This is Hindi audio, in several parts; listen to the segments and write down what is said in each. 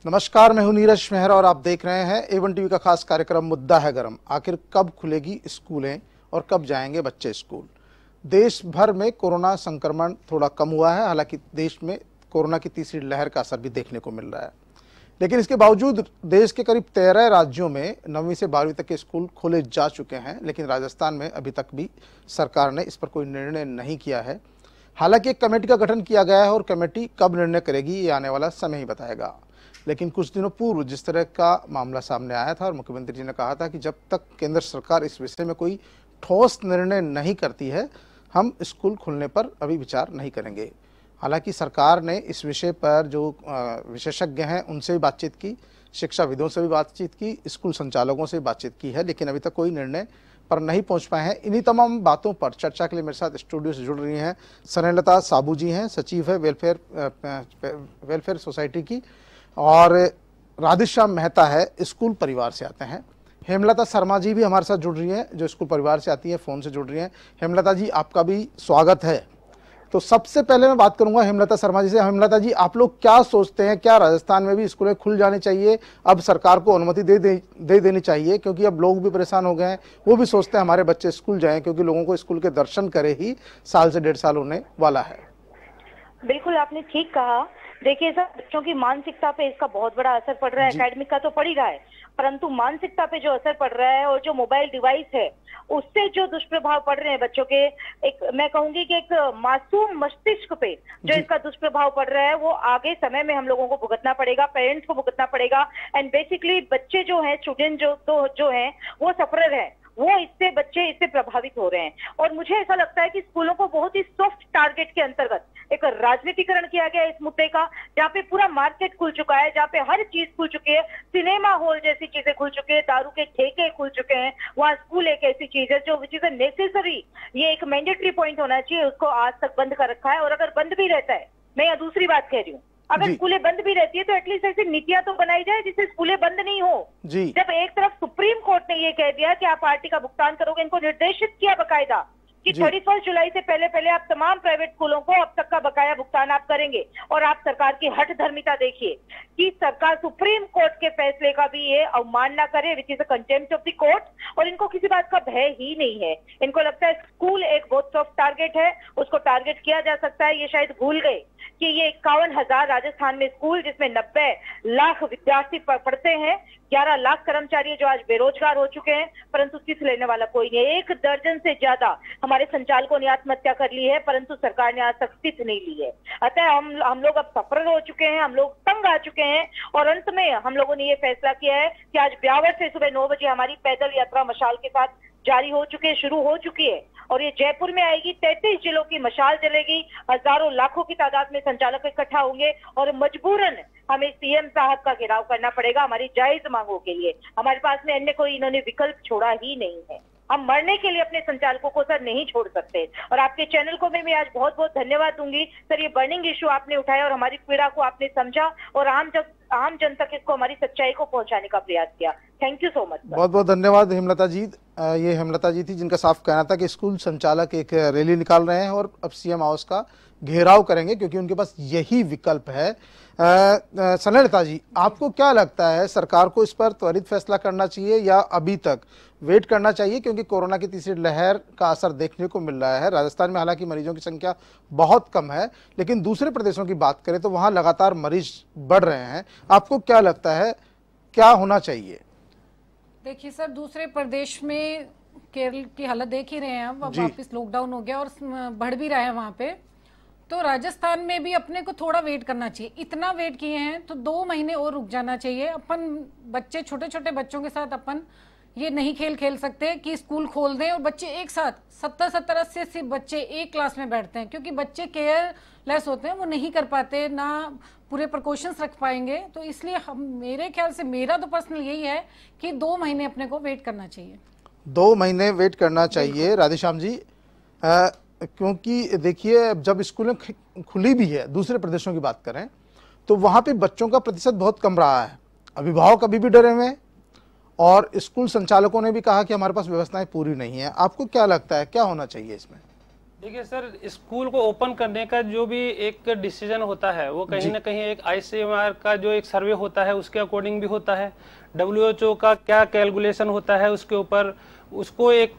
नमस्कार, मैं हूं नीरज मेहरा और आप देख रहे हैं A1 टीवी का खास कार्यक्रम मुद्दा है गरम। आखिर कब खुलेगी स्कूलें और कब जाएंगे बच्चे स्कूल। देश भर में कोरोना संक्रमण थोड़ा कम हुआ है, हालांकि देश में कोरोना की तीसरी लहर का असर भी देखने को मिल रहा है, लेकिन इसके बावजूद देश के करीब 13 राज्यों में 9वीं से 12वीं तक के स्कूल खोले जा चुके हैं। लेकिन राजस्थान में अभी तक भी सरकार ने इस पर कोई निर्णय नहीं किया है। हालांकि एक कमेटी का गठन किया गया है और कमेटी कब निर्णय करेगी ये आने वाला समय ही बताएगा। लेकिन कुछ दिनों पूर्व जिस तरह का मामला सामने आया था और मुख्यमंत्री जी ने कहा था कि जब तक केंद्र सरकार इस विषय में कोई ठोस निर्णय नहीं करती है, हम स्कूल खोलने पर अभी विचार नहीं करेंगे। हालांकि सरकार ने इस विषय पर जो विशेषज्ञ हैं उनसे भी बातचीत की, शिक्षाविदों से भी बातचीत की, स्कूल संचालकों से भी बातचीत की है, लेकिन अभी तक कोई निर्णय पर नहीं पहुंच पाए हैं। इन्हीं तमाम बातों पर चर्चा के लिए मेरे साथ स्टूडियो से जुड़ रही हैं स्नेहलता साबू जी हैं, सचिव है वेलफेयर सोसाइटी की, और राधेश्याम मेहता है, स्कूल परिवार से आते हैं। हेमलता शर्मा जी भी हमारे साथ जुड़ रही हैं, जो स्कूल परिवार से आती है, फ़ोन से जुड़ रही हैं। हेमलता जी, आपका भी स्वागत है। तो सबसे पहले मैं बात करूंगा हेमलता शर्मा जी से। हेमलता जी, आप लोग क्या सोचते हैं, क्या राजस्थान में भी स्कूलें खुल जानी चाहिए? अब सरकार को अनुमति दे देनी चाहिए, क्योंकि अब लोग भी परेशान हो गए हैं। वो भी सोचते हैं हमारे बच्चे स्कूल जाएं, क्योंकि लोगों को स्कूल के दर्शन करे ही साल से 1.5 साल होने वाला है। बिल्कुल, आपने ठीक कहा। देखिए सर, बच्चों की मानसिकता पे इसका बहुत बड़ा असर पड़ रहा है। एकेडमिक का तो पड़ ही रहा है, परंतु मानसिकता पे जो असर पड़ रहा है और जो मोबाइल डिवाइस है उससे जो दुष्प्रभाव पड़ रहे हैं बच्चों के, एक मैं कहूंगी कि एक मासूम मस्तिष्क पे जो इसका दुष्प्रभाव पड़ रहा है वो आगे समय में हम लोगों को भुगतना पड़ेगा, पेरेंट्स को भुगतना पड़ेगा। एंड बेसिकली बच्चे जो हैं, स्टूडेंट जो हैं वो सफरर है, वो बच्चे इससे प्रभावित हो रहे हैं। और मुझे ऐसा लगता है कि स्कूलों को बहुत ही सॉफ्ट टारगेट के अंतर्गत एक राजनीतिकरण किया गया है इस मुद्दे का, जहाँ पे पूरा मार्केट खुल चुका है, जहाँ पे हर चीज खुल चुकी है, सिनेमा हॉल जैसी चीजें खुल चुकी है, दारू के ठेके खुल चुके हैं। वहाँ स्कूल एक ऐसी चीज है जो विच इज नेसेसरी, ये एक मैंडेटरी पॉइंट होना चाहिए, उसको आज तक बंद कर रखा है। और अगर बंद भी रहता है, मैं यहाँ दूसरी बात कह रही हूँ, अगर स्कूलें बंद भी रहती है तो एटलीस्ट ऐसी नीतियां तो बनाई जाए जिससे स्कूलें बंद नहीं हो। जब एक तरफ सुप्रीम कोर्ट ने ये कह दिया कि आप आरटी का भुगतान करोगे, इनको निर्देशित किया बकायदा कि 31 जुलाई से पहले आप तमाम प्राइवेट स्कूलों को अब तक का बकाया भुगतान आप करेंगे। और आप सरकार की हठ धर्मिता देखिए कि सरकार सुप्रीम कोर्ट के फैसले का भी ये अवमानना करे, which is a contempt of the court. और इनको किसी बात का भय ही नहीं है। इनको लगता है स्कूल एक बहुत सॉफ्ट टारगेट है, उसको टारगेट किया जा सकता है। ये शायद भूल गए कि ये 51,000 राजस्थान में स्कूल, जिसमें 90 लाख विद्यार्थी पढ़ते हैं, 11 लाख कर्मचारी जो आज बेरोजगार हो चुके हैं, परंतु किस लेने वाला कोई नहीं है। 1 दर्जन से ज्यादा हमारे संचालकों ने आत्महत्या कर ली है, परंतु सरकार ने आज तक स्थित नहीं ली है। अतः हम लोग अब सफर हो चुके हैं, हम लोग तंग आ चुके हैं। और अंत में हम लोगों ने ये फैसला किया है कि आज ब्यावर से सुबह 9 बजे हमारी पैदल यात्रा मशाल के साथ शुरू हो चुकी है। और ये जयपुर में आएगी, 33 जिलों की मशाल जलेगी, हजारों लाखों की तादाद में संचालक इकट्ठा होंगे और मजबूरन हमें सीएम साहब का घेराव करना पड़ेगा हमारी जायज मांगों के लिए। हमारे पास में अन्य कोई इन्होंने विकल्प छोड़ा ही नहीं है। हम मरने के लिए अपने संचालकों को सर नहीं छोड़ सकते। और आपके चैनल को मैं आज बहुत बहुत धन्यवाद दूंगी सर, ये बर्निंग इशू आपने उठाया और हमारी पीड़ा को आपने समझा और आम जन तक इसको, हमारी सच्चाई को पहुंचाने का प्रयास किया। Thank you so much. बहुत बहुत धन्यवाद हेमलता जी। ये हेमलता जी थी जिनका साफ कहना था कि स्कूल संचालक एक रैली निकाल रहे हैं और अब सीएम हाउस का घेराव करेंगे, क्योंकि उनके पास यही विकल्प है। स्नेहलता जी, आपको क्या लगता है, सरकार को इस पर त्वरित फैसला करना चाहिए या अभी तक वेट करना चाहिए? क्योंकि कोरोना की तीसरी लहर का असर देखने को मिल रहा है। राजस्थान में हालांकि मरीजों की संख्या बहुत कम है, लेकिन दूसरे प्रदेशों की बात करें तो वहां लगातार मरीज बढ़ रहे हैं। आपको क्या लगता है, क्या होना चाहिए? देखिए सर, दूसरे प्रदेश में केरल की हालत देख ही रहे हैं। अब वापस लॉकडाउन हो गया और बढ़ भी रहा है वहां पे। तो राजस्थान में भी अपने को थोड़ा वेट करना चाहिए। इतना वेट किए हैं तो 2 महीने और रुक जाना चाहिए। अपन बच्चे, छोटे छोटे बच्चों के साथ अपन ये नहीं खेल सकते कि स्कूल खोल दें और बच्चे एक साथ 70, 80 बच्चे एक क्लास में बैठते हैं, क्योंकि बच्चे केयरलेस होते हैं, वो नहीं कर पाते, ना पूरे प्रिकॉशंस रख पाएंगे। तो इसलिए हम, मेरे ख्याल से, मेरा तो पर्सनल यही है कि 2 महीने अपने को वेट करना चाहिए। 2 महीने वेट करना चाहिए राधेश्याम जी, क्योंकि देखिए जब स्कूलें खुली भी है, दूसरे प्रदेशों की बात करें तो वहाँ पे बच्चों का प्रतिशत बहुत कम रहा है। अभिभावक अभी भी डरे हुए हैं और स्कूल संचालकों ने भी कहा कि हमारे पास व्यवस्थाएं पूरी नहीं है। आपको क्या लगता है, क्या होना चाहिए इसमें? देखिए सर, स्कूल को ओपन करने का जो भी एक डिसीजन होता है वो कहीं ना कहीं एक ICMR का जो एक सर्वे होता है उसके अकॉर्डिंग भी होता है। WHO का क्या कैलकुलेशन होता है उसके ऊपर, उसको एक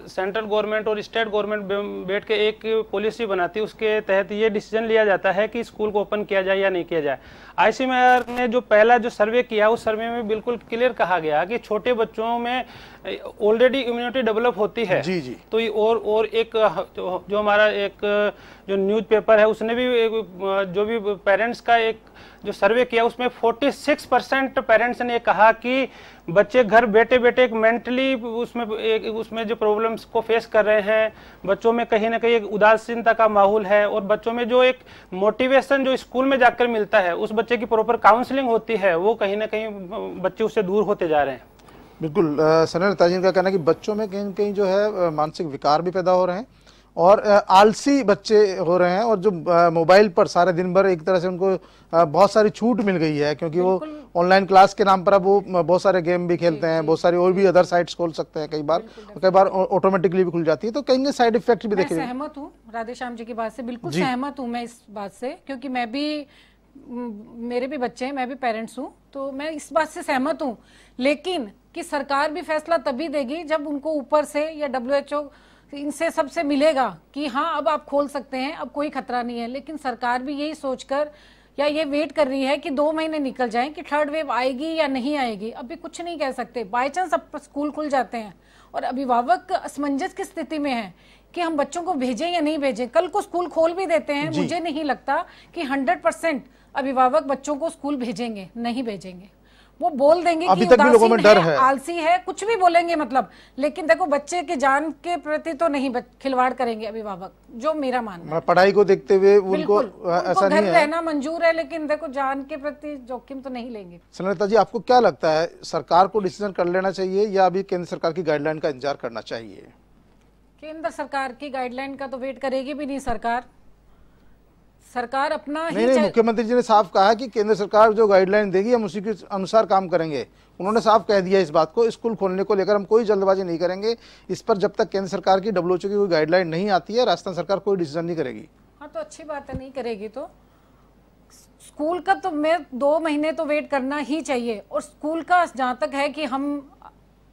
सेंट्रल गवर्नमेंट और स्टेट गवर्नमेंट बैठ के एक पॉलिसी बनाती है, उसके तहत ये डिसीजन लिया जाता है कि स्कूल को ओपन किया जाए या नहीं किया जाए। ICMR ने जो पहला जो सर्वे किया उस सर्वे में बिल्कुल क्लियर कहा गया कि छोटे बच्चों में ऑलरेडी इम्यूनिटी डेवलप होती है। जी जी। तो और एक जो हमारा एक जो न्यूज़पेपर है उसने भी जो भी पेरेंट्स का एक जो सर्वे किया उसमें 46% पेरेंट्स ने कहा कि बच्चे घर बैठे बैठे एक मेंटली उसमें जो प्रॉब्लम्स को फेस कर रहे हैं, बच्चों में कहीं ना कहीं एक उदासीनता का माहौल है, और बच्चों में जो एक मोटिवेशन जो स्कूल में जाकर मिलता है, उस बच्चे की प्रॉपर काउंसलिंग होती है, वो कहीं ना कहीं बच्चे उससे दूर होते जा रहे हैं। बिल्कुल सनल ताजीन का कहना है कि बच्चों में कहीं कहीं जो है मानसिक विकार भी पैदा हो रहे हैं और आलसी बच्चे हो रहे हैं, और जो मोबाइल पर सारे दिन भर एक तरह से उनको बहुत सारी छूट मिल गई है, क्योंकि वो ऑनलाइन क्लास के नाम पर अब वो बहुत सारे गेम भी खेलते हैं, बहुत सारी और भी अदर साइट्स खोल सकते हैं, कई बार ऑटोमेटिकली भी खुल जाती है, तो कहीं साइड इफेक्ट भी देखे। सहमत हूँ राधेश्याम जी की बात से, बिल्कुल सहमत हूँ मैं इस बात से, क्योंकि मैं भी, मेरे भी बच्चे हैं, मैं भी पेरेंट्स हूँ, तो मैं इस बात से सहमत हूँ। लेकिन कि सरकार भी फैसला तभी देगी जब उनको ऊपर से या WHO इनसे सबसे मिलेगा कि हाँ अब आप खोल सकते हैं, अब कोई खतरा नहीं है। लेकिन सरकार भी यही सोचकर या ये वेट कर रही है कि 2 महीने निकल जाएं कि थर्ड वेव आएगी या नहीं आएगी, अभी कुछ नहीं कह सकते। बाय चांस अब स्कूल खुल जाते हैं और अभिभावक असमंजस की स्थिति में है कि हम बच्चों को भेजें या नहीं भेजें। कल को स्कूल खोल भी देते हैं, मुझे नहीं लगता कि 100% अभिभावक बच्चों को स्कूल भेजेंगे, नहीं भेजेंगे। वो बोल देंगे कि उदासीन है, आलसी है, कुछ भी बोलेंगे मतलब, लेकिन देखो बच्चे के जान के प्रति तो नहीं खिलवाड़ करेंगे अभिभावक, जो मेरा मानना है। पढ़ाई को देखते हुए उनको ऐसा नहीं है, रहना मंजूर है, लेकिन देखो जान के प्रति जोखिम तो नहीं लेंगे। सनलता जी, आपको क्या लगता है, सरकार को डिसीजन कर लेना चाहिए या अभी केंद्र सरकार की गाइडलाइन का इंतजार करना चाहिए? केंद्र सरकार की गाइडलाइन का तो वेट करेगी भी नहीं सरकार अपना नहीं, मुख्यमंत्री जी ने साफ कहा है कि केंद्र सरकार जो गाइडलाइन देगी हम उसी के अनुसार काम करेंगे। उन्होंने साफ कह दिया इस बात को, स्कूल खोलने को लेकर हम कोई जल्दबाजी नहीं करेंगे इस पर, जब तक केंद्र सरकार की WHO की कोई गाइडलाइन नहीं आती है राजस्थान सरकार कोई डिसीजन नहीं करेगी। हाँ तो अच्छी बात है, नहीं करेगी तो स्कूल का तो मैं 2 महीने तो वेट करना ही चाहिए। और स्कूल का जहाँ तक है कि हम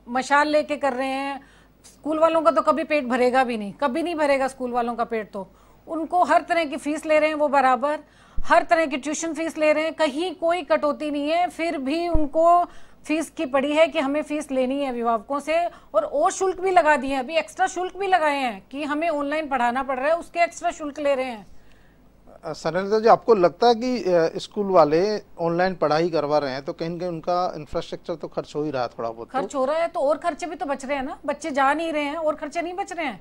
मशाल लेके कर रहे हैं, स्कूल वालों का तो कभी पेट भरेगा भी नहीं, कभी नहीं भरेगा स्कूल वालों का पेट। तो उनको हर तरह की फीस ले रहे हैं वो बराबर, हर तरह की ट्यूशन फीस ले रहे हैं, कहीं कोई कटौती नहीं है, फिर भी उनको फीस की पड़ी है कि हमें फीस लेनी है अभिभावकों से। और शुल्क भी लगा दिए हैं, अभी एक्स्ट्रा शुल्क भी लगाए हैं कि हमें ऑनलाइन पढ़ाना पड़ रहा है, उसके एक्स्ट्रा शुल्क ले रहे हैं। सनलता जी, आपको लगता है कि स्कूल वाले ऑनलाइन पढ़ाई करवा रहे हैं तो कहीं न कहीं उनका इंफ्रास्ट्रक्चर तो खर्च हो ही रहा है, थोड़ा बहुत खर्च हो रहा है, तो और खर्चे भी तो बच रहे हैं ना, बच्चे जा नहीं रहे हैं और खर्चे नहीं बच रहे हैं,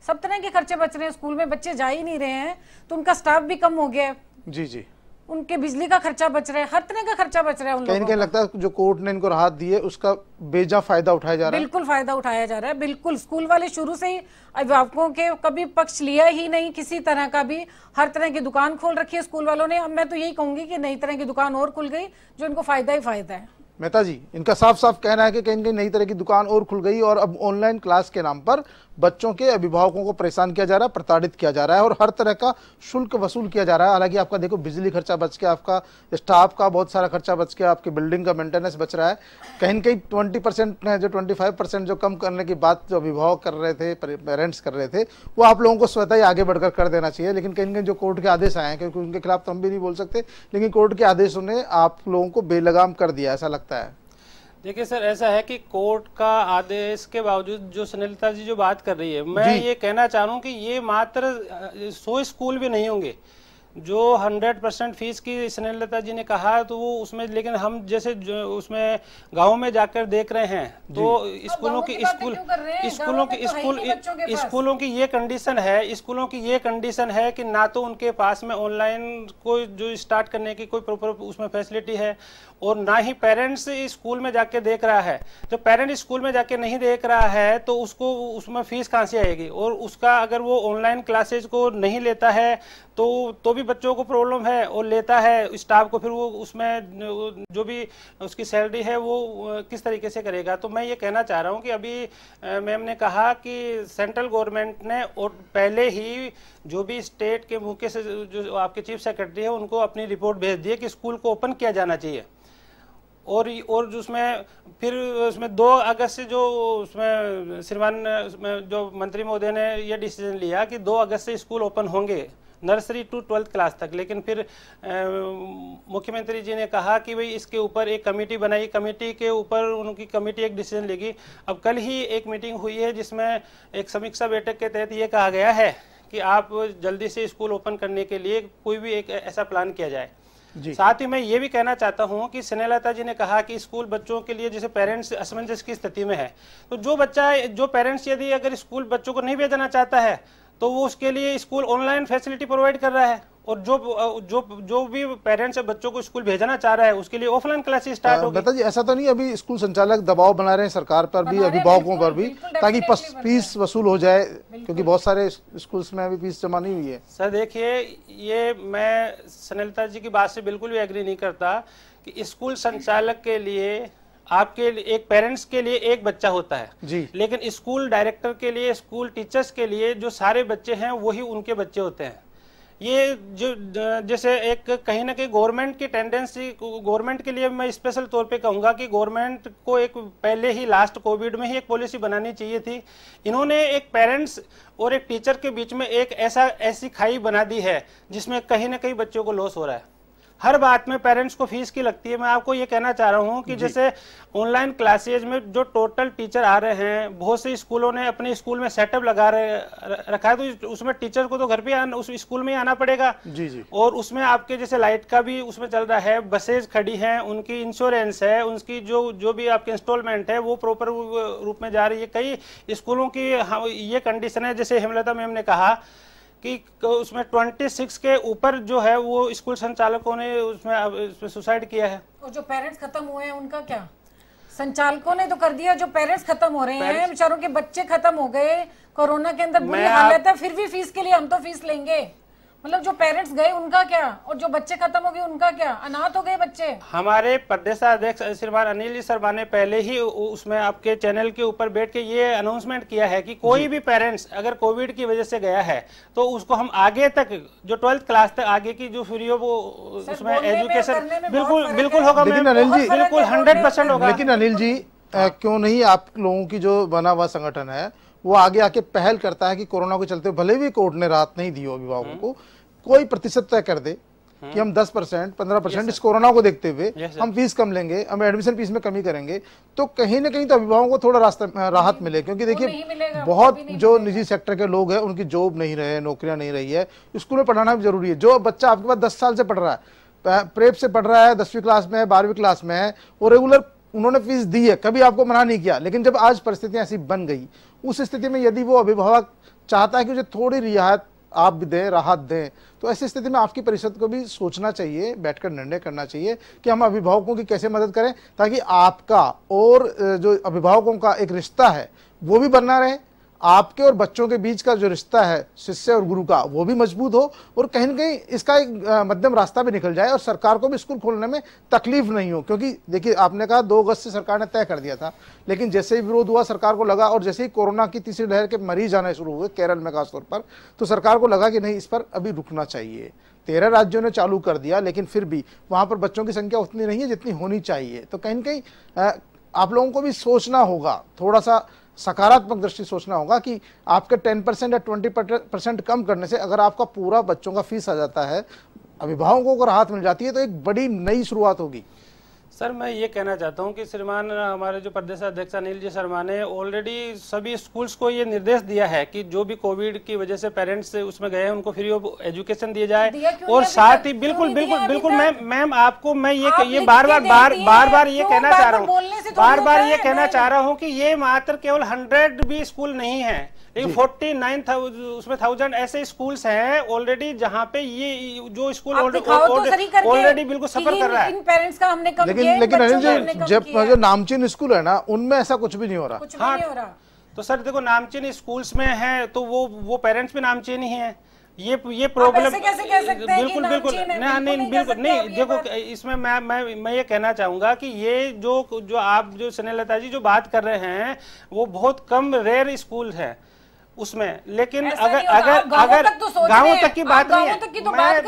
सब तरह के खर्चे बच रहे हैं। स्कूल में बच्चे जा ही नहीं रहे हैं तो उनका स्टाफ भी कम हो गया है, जी जी, उनके बिजली का खर्चा बच रहा है, हर तरह का खर्चा बच रहा है उन लोगों कहीं लगता है जो कोर्ट ने इनको राहत दी है उसका बेजा फायदा उठाया जा रहा है। बिल्कुल फायदा उठाया जा रहा है, बिल्कुल। स्कूल वाले शुरू से ही अभिभावकों के कभी पक्ष लिया ही नहीं किसी तरह का भी। हर तरह की दुकान खोल रखी है स्कूल वालों ने। अब मैं तो यही कहूंगी कि नई तरह की दुकान और खुल गई जो इनको फायदा ही फायदा है। मेहता जी, इनका साफ साफ कहना है कि कहीं कहीं नई तरह की दुकान और खुल गई और अब ऑनलाइन क्लास के नाम पर बच्चों के अभिभावकों को परेशान किया जा रहा है, प्रताड़ित किया जा रहा है और हर तरह का शुल्क वसूल किया जा रहा है। हालांकि आपका देखो बिजली खर्चा बच गया, आपका स्टाफ का बहुत सारा खर्चा बच गया, आपकी बिल्डिंग का मेंटेनेंस बच रहा है। कहीं कहीं 20% जो 25% जो कम करने की बात जो अभिभावक कर रहे थे, पेरेंट्स कर रहे थे, वो आप लोगों को स्वतः ही आगे बढ़कर कर देना चाहिए। लेकिन कहीं कहीं जो कोर्ट के आदेश आए हैं, क्योंकि उनके खिलाफ तो हम भी नहीं बोल सकते, लेकिन कोर्ट के आदेशों ने आप लोगों को बेलगाम कर दिया, ऐसा लगता है। देखिए सर, ऐसा है कि कोर्ट का आदेश के बावजूद जो सुनीलता जी जो बात कर रही है, मैं ये कहना चाह रहा हूँ कि ये मात्र 100 स्कूल भी नहीं होंगे जो 100% फीस की स्नेहलता जी ने कहा, तो वो उसमें, लेकिन हम जैसे उसमें गाँव में जाकर देख रहे हैं तो स्कूलों की ये कंडीशन है कि ना तो उनके पास में ऑनलाइन कोई जो स्टार्ट करने की कोई प्रॉपर उसमें फैसिलिटी है और ना ही पेरेंट्स स्कूल में जाके देख रहा है। जब पेरेंट स्कूल में जाके नहीं देख रहा है तो उसको उसमें फीस कहाँ से आएगी, और उसका अगर वो ऑनलाइन क्लासेज को नहीं लेता है तो भी बच्चों को प्रॉब्लम है और लेता है स्टाफ को, फिर वो उसमें जो भी उसकी सैलरी है वो किस तरीके से करेगा। तो मैं ये कहना चाह रहा हूँ कि अभी मैम ने कहा कि सेंट्रल गवर्नमेंट ने और पहले ही जो भी स्टेट के मुख्य से जो आपके चीफ सेक्रेटरी है उनको अपनी रिपोर्ट भेज दी है कि स्कूल को ओपन किया जाना चाहिए। और उसमें फिर उसमें 2 अगस्त से जो उसमें श्रीमान जो मंत्री महोदय ने ये डिसीजन लिया कि 2 अगस्त से स्कूल ओपन होंगे नर्सरी टू 12th क्लास तक। लेकिन फिर मुख्यमंत्री जी ने कहा कि भाई इसके ऊपर एक कमेटी बनाई, कमेटी के ऊपर उनकी कमेटी एक डिसीजन लेगी। अब कल ही एक मीटिंग हुई है जिसमें एक समीक्षा बैठक के तहत ये कहा गया है कि आप जल्दी से स्कूल ओपन करने के लिए कोई भी एक ऐसा प्लान किया जाए। साथ ही मैं ये भी कहना चाहता हूं कि स्नेहलता जी ने कहा कि स्कूल बच्चों के लिए जैसे पेरेंट्स असमंजस की स्थिति में है, तो जो पेरेंट्स यदि अगर स्कूल बच्चों को नहीं भेजना चाहता है तो वो उसके लिए स्कूल ऑनलाइन फैसिलिटी प्रोवाइड कर रहा है, और जो भी पेरेंट्स बच्चों को स्कूल भेजना चाह रहा है उसके लिए ऑफलाइन क्लासेस स्टार्ट होगी। बता जी, ऐसा तो नहीं अभी स्कूल संचालक दबाव बना रहे हैं सरकार पर भी, अभिभावकों पर भी, ताकि फीस वसूल हो जाए, क्योंकि बहुत सारे स्कूल्स में अभी फीस जमा नहीं हुई है। सर देखिए, ये मैं स्नेहलता जी की बात से बिल्कुल भी एग्री नहीं करता कि स्कूल संचालक के लिए आपके एक पेरेंट्स के लिए एक बच्चा होता है जी, लेकिन स्कूल डायरेक्टर के लिए, स्कूल टीचर्स के लिए जो सारे बच्चे हैं वही उनके बच्चे होते हैं। ये जो जैसे एक कहीं ना कहीं गवर्नमेंट की टेंडेंसी, गवर्नमेंट के लिए मैं स्पेशल तौर पे कहूंगा कि गवर्नमेंट को एक पहले ही लास्ट कोविड में ही एक पॉलिसी बनानी चाहिए थी। इन्होंने एक पेरेंट्स और एक टीचर के बीच में एक ऐसी खाई बना दी है जिसमें कहीं ना कहीं बच्चों को लॉस हो रहा है। हर बात में पेरेंट्स को फीस की लगती है। मैं आपको ये कहना चाह रहा हूँ कि जैसे ऑनलाइन क्लासेज में जो टोटल टीचर आ रहे हैं, बहुत से स्कूलों ने अपने स्कूल में सेटअप रखा है, तो उसमें टीचर को तो घर पे उस स्कूल में ही आना पड़ेगा। जी। और उसमें आपके जैसे लाइट का भी उसमें चल रहा है, बसेज खड़ी हैं, उनकी इंश्योरेंस है, उनकी जो भी आपके इंस्टॉलमेंट है वो प्रॉपर रूप में जा रही है। कई स्कूलों की ये कंडीशन है, जैसे हेमलता मैम ने कहा कि उसमें 26 के ऊपर जो है वो स्कूल संचालकों ने उसमें सुसाइड किया है। और जो पेरेंट्स खत्म हुए हैं उनका क्या? संचालकों ने तो कर दिया, जो पेरेंट्स खत्म हो रहे हैं, बेचारों के बच्चे खत्म हो गए, कोरोना के अंदर बुरी हालत है, फिर भी फीस के लिए हम तो फीस लेंगे। मतलब जो पेरेंट्स गए उनका क्या, और जो बच्चे खत्म हो गए उनका क्या? अनाथ हो गए बच्चे। हमारे प्रदेशाध्यक्ष श्रीमान अनिल जी शर्मा ने पहले ही उसमें आपके चैनल के ऊपर बैठ के ये अनाउंसमेंट किया है कि कोई भी पेरेंट्स अगर कोविड की वजह से गया है तो उसको हम आगे तक जो 12th क्लास तक आगे की जो फ्री हो वो उसमें एजुकेशन बिल्कुल होगा। लेकिन अनिल जी बिल्कुल 100% होगा। लेकिन अनिल जी क्यों नहीं आप लोगों की जो बना हुआ संगठन है वो आगे आके पहल करता है कि कोरोना के चलते भले भी कोर्ट ने राहत नहीं दी हो अभिभावकों को, कोई प्रतिशत तय कर दे कि हम 10%, 15% इस कोरोना को देखते हुए हम फीस कम लेंगे, हम एडमिशन फीस में कमी करेंगे, तो कहीं ना कहीं तो अभिभावकों को थोड़ा राहत मिले। क्योंकि देखिए बहुत जो निजी सेक्टर के लोग हैं उनकी जॉब नहीं रहे, नौकरियां नहीं रही है, स्कूल में पढ़ाना भी जरूरी है। जो बच्चा आपके पास 10 साल से पढ़ रहा है, प्रेप से पढ़ रहा है, 10वीं क्लास में है, 12वीं क्लास में है, और रेगुलर उन्होंने फीस दी है, कभी आपको मना नहीं किया, लेकिन जब आज परिस्थितियां ऐसी बन गई, उस स्थिति में यदि वो अभिभावक चाहता है कि मुझे थोड़ी रियायत आप भी दें, राहत दें, तो ऐसी स्थिति में आपकी परिषद को भी सोचना चाहिए, बैठकर निर्णय करना चाहिए कि हम अभिभावकों की कैसे मदद करें, ताकि आपका और जो अभिभावकों का एक रिश्ता है वो भी बना रहे, आपके और बच्चों के बीच का जो रिश्ता है शिष्य और गुरु का वो भी मजबूत हो, और कहीं ना कहीं इसका एक मध्यम रास्ता भी निकल जाए और सरकार को भी स्कूल खोलने में तकलीफ नहीं हो। क्योंकि देखिए आपने कहा 2 अगस्त से सरकार ने तय कर दिया था, लेकिन जैसे ही विरोध हुआ सरकार को लगा, और जैसे ही कोरोना की तीसरी लहर के मरीज आने शुरू हुए केरल में खासतौर पर, तो सरकार को लगा कि नहीं, इस पर अभी रुकना चाहिए। 13 राज्यों ने चालू कर दिया, लेकिन फिर भी वहां पर बच्चों की संख्या उतनी नहीं है जितनी होनी चाहिए। तो कहीं ना कहीं आप लोगों को भी सोचना होगा, थोड़ा सा सकारात्मक दृष्टि सोचना होगा कि आपके 10% या 20% कम करने से अगर आपका पूरा बच्चों का फीस आ जाता है, अभिभावकों को राहत मिल जाती है, तो एक बड़ी नई शुरुआत होगी। सर मैं ये कहना चाहता हूँ कि श्रीमान हमारे जो प्रदेशाध्यक्ष अनिल जी शर्मा ने ऑलरेडी सभी स्कूल्स को ये निर्देश दिया है कि जो भी कोविड की वजह से पेरेंट्स उसमें गए हैं उनको फ्री ऑफ एजुकेशन दिया जाए, और साथ ही बिल्कुल मैम आपको मैं ये बार बार ये कहना चाह रहा हूँ कि ये मात्र केवल 100 भी स्कूल नहीं है, लेकिन 49,000 ऐसे स्कूल्स हैं ऑलरेडी जहाँ पे ये जो स्कूल ऑलरेडी बिल्कुल सफर कर रहा है। इन पेरेंट्स का हमने कम किया, लेकिन अनिल जी जब जो नामचीन स्कूल है ना, उनमें ऐसा कुछ भी नहीं हो रहा। तो सर देखो नामचीन स्कूल्स में है तो वो पेरेंट्स भी नामचीन ही हैं, ये प्रॉब्लम ऐसे कैसे कह सकते हैं कि बिल्कुल बिल्कुल नहीं बिल्कुल नहीं। देखो इसमें मैं ये कहना चाहूंगा कि ये जो आप जो स्नेहलता जी जो बात कर रहे हैं वो बहुत कम रेयर स्कूल है उसमें, लेकिन अगर गाँव तक की बात नहीं है,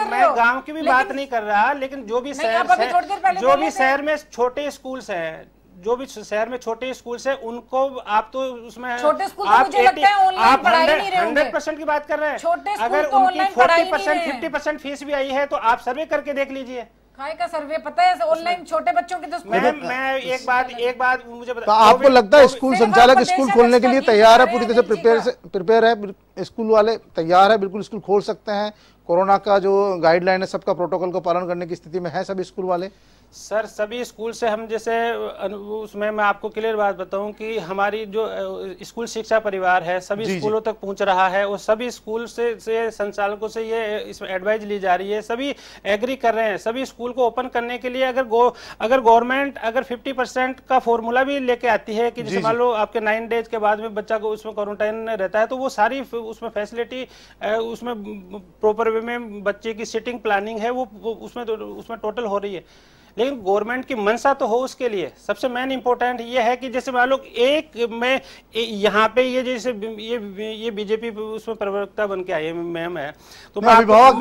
मैं गाँव की भी बात नहीं कर रहा, लेकिन जो भी शहर में छोटे स्कूल्स हैं, जो भी शहर में छोटे स्कूल्स हैं, उनको आप तो उसमें छोटे स्कूल आप 100% की बात कर रहे हैं। अगर उनकी 40% 50% फीस भी आई है तो आप सर्वे करके देख लीजिए। काय का सर्वे पता है ऑनलाइन छोटे बच्चों के तो मैं एक बात मुझे तो आपको लगता है स्कूल संचालक स्कूल खोलने के लिए तैयार है, पूरी तरह से प्रिपेयर है, स्कूल वाले तैयार है, बिल्कुल स्कूल खोल सकते हैं, कोरोना का जो गाइडलाइन है सबका प्रोटोकॉल को पालन करने की स्थिति में है सभी स्कूल वाले? सर सभी स्कूल से हम जैसे उसमें मैं आपको क्लियर बात बताऊं कि हमारी जो स्कूल शिक्षा परिवार है सभी स्कूलों तक पहुंच रहा है और सभी स्कूल से संचालकों से ये इसमें एडवाइस ली जा रही है, सभी एग्री कर रहे हैं। सभी स्कूल को ओपन करने के लिए अगर गवर्नमेंट अगर 50% का फॉर्मूला भी लेके आती है कि जैसे मान लो आपके 9 डेज के बाद में बच्चा को उसमें क्वारंटाइन रहता है, तो वो सारी उसमें फैसिलिटी उसमें प्रॉपर वे में बच्चे की सिटिंग प्लानिंग है वो उसमें टोटल हो रही है। लेकिन गवर्नमेंट की मंशा तो हो उसके लिए सबसे मेन इंपॉर्टेंट ये है कि जैसे मान लो एक मैं यहाँ पे ये जैसे ये बीजेपी उसमें प्रवक्ता बन के आए मैम है, तो अभिभावक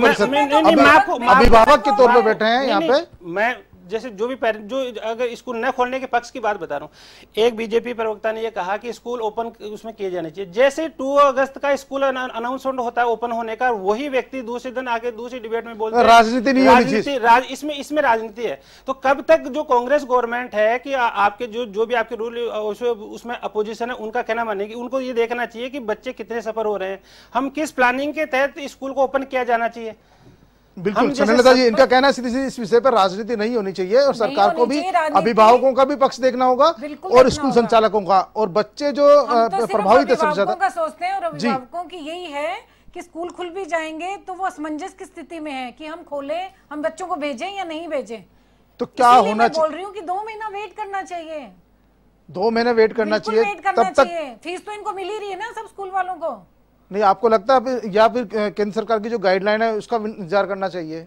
के तौर पर बैठे हैं यहाँ पे, मैं जैसे जो भी पेरेंट जो अगर स्कूल न खोलने के पक्ष की बात बता रहा हूँ, एक बीजेपी प्रवक्ता ने ये कहा कि स्कूल ओपन उसमें किए जाने चाहिए। जैसे 2 अगस्त का स्कूल अनाउंसमेंट होता है ओपन होने का, वही व्यक्ति दूसरे दिन आके दूसरी डिबेट में बोलते हैं राजनीति नहीं होनी चाहिए, इसमें राजनीति है। तो कब तक जो कांग्रेस गवर्नमेंट है कि आपके जो भी आपके रूल उसमें अपोजिशन है उनका कहना मानेगी, उनको ये देखना चाहिए कि बच्चे कितने सफर हो रहे हैं, हम किस प्लानिंग के तहत स्कूल को ओपन किया जाना चाहिए। बिल्कुल स्नेहलता जी, इनका कहना है सीधी सीधी इस विषय पर राजनीति नहीं होनी चाहिए और सरकार को भी अभिभावकों का भी पक्ष देखना होगा और स्कूल संचालकों का, और बच्चे जो प्रभावित है सबसे ज्यादा सोचते हैं और अभिभावकों की यही है कि स्कूल खुल भी जाएंगे तो वो असमंजस की स्थिति में है कि हम खोले, हम बच्चों को भेजें या नहीं भेजें। तो क्या होना चाहिए? बोल रही हूँ कि 2 महीना वेट करना चाहिए, 2 महीने वेट करना चाहिए, तब तक फीस तो इनको मिल ही रही है ना सब स्कूल वालों को। नहीं आपको लगता है या फिर केंद्र सरकार की जो गाइडलाइन है उसका इंतजार करना चाहिए,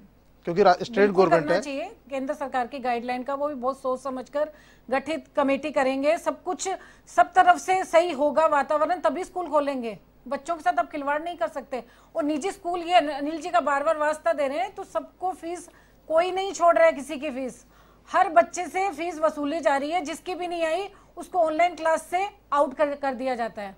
क्योंकि स्टेट गवर्नमेंट है? चाहिए केंद्र सरकार की गाइडलाइन का, वो भी बहुत सोच समझकर गठित कमेटी करेंगे, सब कुछ सब तरफ से सही होगा वातावरण तभी स्कूल खोलेंगे। बच्चों के साथ आप खिलवाड़ नहीं कर सकते। और निजी स्कूल ये अनिल जी का बार बार वास्ता दे रहे हैं, तो सबको फीस, कोई नहीं छोड़ रहा है किसी की फीस, हर बच्चे से फीस वसूली जा रही है, जिसकी भी नहीं आई उसको ऑनलाइन क्लास से आउट कर दिया जाता है,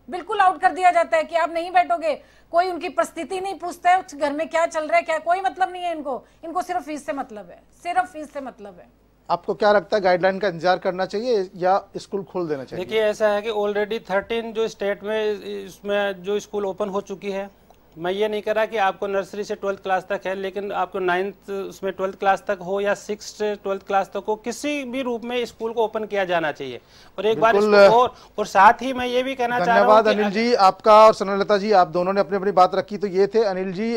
बिल्कुल आउट कर दिया जाता है कि आप नहीं बैठोगे। कोई उनकी परिस्थिति नहीं पूछता है, घर में क्या चल रहा है, क्या कोई मतलब नहीं है इनको सिर्फ फीस से मतलब है, सिर्फ फीस से मतलब है। आपको क्या लगता है गाइडलाइन का इंतजार करना चाहिए या स्कूल खोल देना चाहिए? देखिए ऐसा है कि ऑलरेडी 13 जो स्टेट में इसमें जो स्कूल ओपन हो चुकी है, मैं ये नहीं कह रहा कि आपको नर्सरी से 12th क्लास तक है, लेकिन आपको 9th उसमें 12th क्लास तक हो या 6th से 12th क्लास तक हो, किसी भी रूप में स्कूल को ओपन किया जाना चाहिए। और एक बार और साथ ही मैं ये भी कहना चाह रहा हूं, धन्यवाद अनिल जी आपका और स्नेहलता जी, आप दोनों ने अपनी अपनी बात रखी। तो ये थे अनिल जी,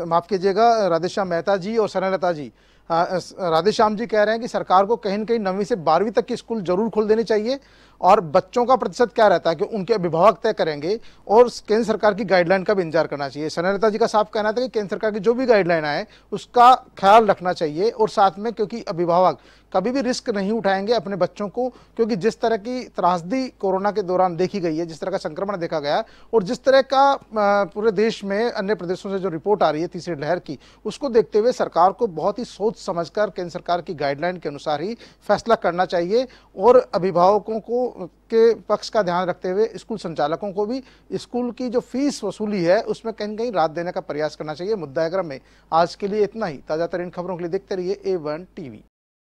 माफ कीजिएगा, राधेश्याम मेहता जी और स्नेहलता जी। राधेश्याम जी कह रहे हैं कि सरकार को कहीं न कहीं 9वीं से 12वीं तक के स्कूल जरूर खोल देने चाहिए, और बच्चों का प्रतिशत क्या रहता है कि उनके अभिभावक तय करेंगे, और केंद्र सरकार की गाइडलाइन का भी इंतजार करना चाहिए। स्नेहलता जी का साफ कहना था कि केंद्र सरकार की जो भी गाइडलाइन आए उसका ख्याल रखना चाहिए, और साथ में क्योंकि अभिभावक कभी भी रिस्क नहीं उठाएंगे अपने बच्चों को, क्योंकि जिस तरह की त्रासदी कोरोना के दौरान देखी गई है, जिस तरह का संक्रमण देखा गया और जिस तरह का पूरे देश में अन्य प्रदेशों से जो रिपोर्ट आ रही है तीसरी लहर की, उसको देखते हुए सरकार को बहुत ही सोच समझकर केंद्र सरकार की गाइडलाइन के अनुसार ही फैसला करना चाहिए, और अभिभावकों को के पक्ष का ध्यान रखते हुए स्कूल संचालकों को भी स्कूल की जो फीस वसूली है उसमें कहीं कहीं राहत देने का प्रयास करना चाहिए। मुद्दा है गरम में आज के लिए इतना ही। ताजा तरीन खबरों के लिए देखते रहिए A1 TV।